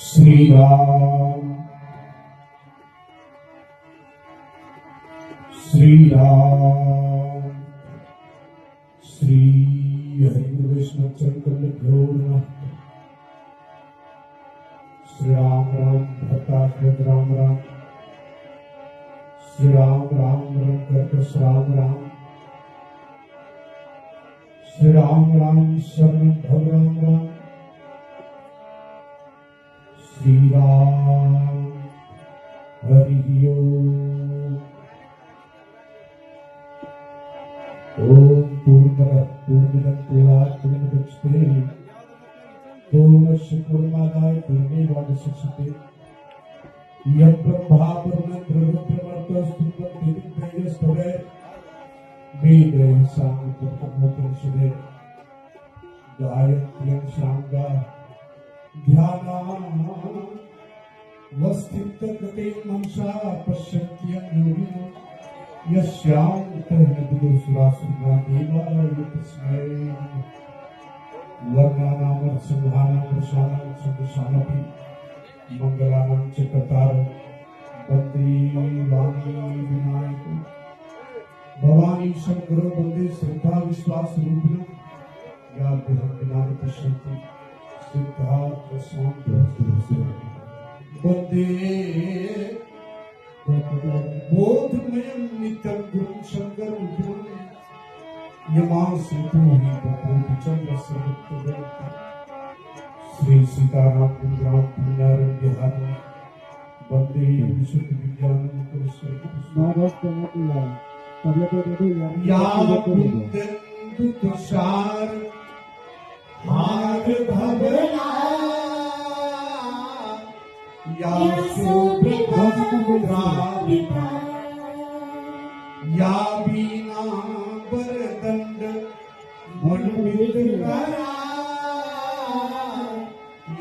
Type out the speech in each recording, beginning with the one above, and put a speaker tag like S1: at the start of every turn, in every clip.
S1: श्री राम श्री राम श्री हरि वैष्णव चंद्र श्री राम राम भक्ताश्रत राम राम श्री राम राम राम कर्कश राम राम श्री राम राम शरण भव राम राम श्री राम हरि ओम पूर्णमदः पूर्णमिदं पूर्णात् पूर्णमुदच्यते पूर्णस्य पूर्णमादाय पूर्णमेवावशिष्यते यं ब्रह्मा पूर्णं वेदे साङ्गोपनिषदे गायत्र्यं साङ्गा ध्यानावस्थितगते मनसा पश्यन्त्यं योगिनो यस्यान्तर्हृदयसुरासुरादेवाय तस्मै वर्णानां संधानां प्रसादां संदशामपि मंगलानां च कर्तारं वन्दे वाणी विनायकं भवानी शंकर वंदे श्रद्धा विश्वास रूपिण या विनाम पश्यन्ति सिद्धार्थ स्वांत वंदे बोधमयं नित्यं गुरुं शंकर रूपिण यमांसुतो हि प्रभुचंद्र सर्वत्र श्री सीताराम राम पुण्यारं बिहारी वंदे विशुद्ध विज्ञानं कृष्ण या कुंदन तुषार हार भवना या शोभिता या बीना वरदंड मंडित करा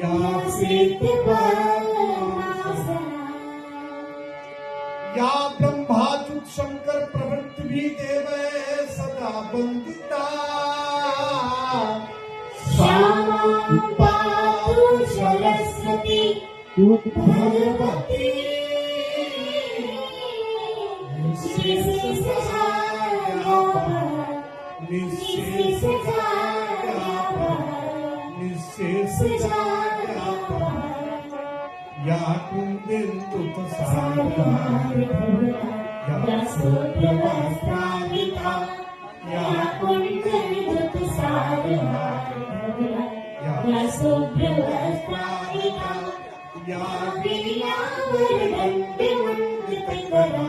S1: या श्वेत या ब्रह्माच्युत शंकर प्रवृत्ति देव सदा वंदिता श्यामा पातु सरस्वती भगवती निशेष या कुंदेन्दु या सूर्यवस्त्रान्विता या कुंदेन्दु या सूर्यवस्त्रान्विता या वीणावरदण्डमण्डितकरा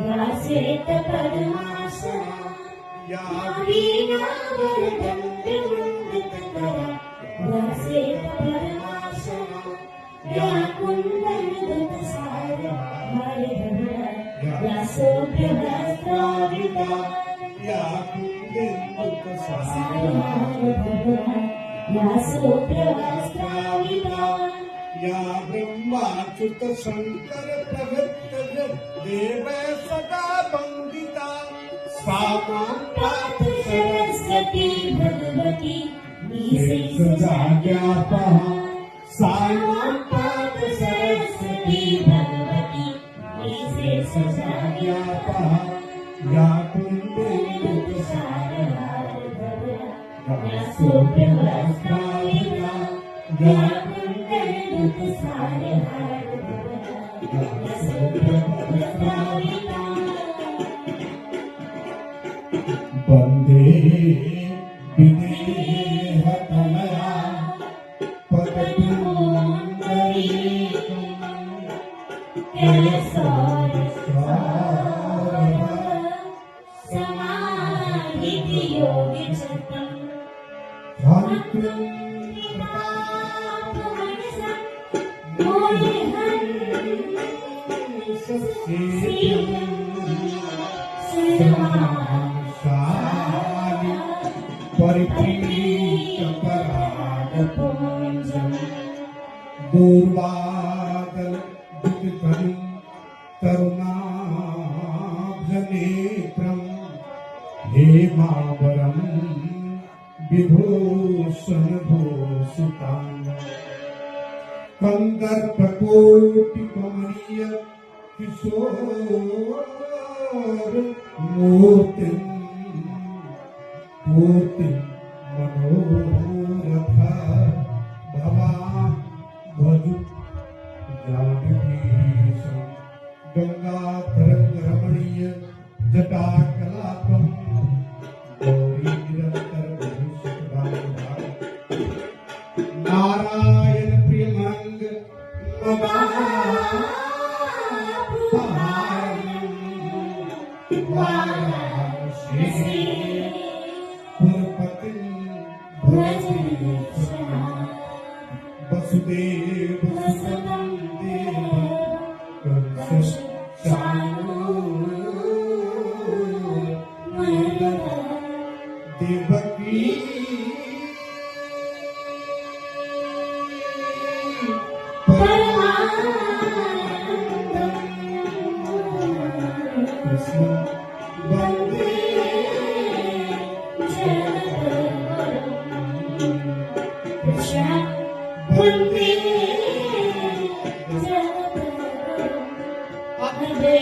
S1: या श्वेतपद्मासना या वीणावरदण्डमण्डितकरा या श्वेतपद्मासना या कुंदनदुतसारा या शोभ्यवस्त्रान्विता या कुंदनदुतसारा या शोभ्यवस्त्रान्विता या ब्रह्माच्युत शंकर प्रवृत्त देव सदा वंदिता सामा पातु सरस्वती भगवती निशेष जाज्ञापहा सामा पातु सरस्वती भगवती निशेष जाज्ञापहा या कुंदेन्दुसारा या शोभ्यवस्त्रान्विता या कुंदेन्दुसारा या शोभ्यवस्त्रान्विता वन्दे विदेहतनया दूर्वादल दुःखं करुणाभनेत्रं हेमावरं विभूषण भूषणं सुतांग कंदर्प कोटि कमनीय किशोर मूर्ति मूर्ति मनोरथ भवान भजु जानकीश गंगाधर रमणीय जटा कलापम गौरी निरंतर भविष्य नारायण प्रियमंग वसुदेव सुतं देवकी कृष्ण वंदे वंदे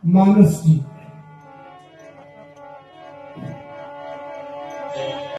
S1: मानस जी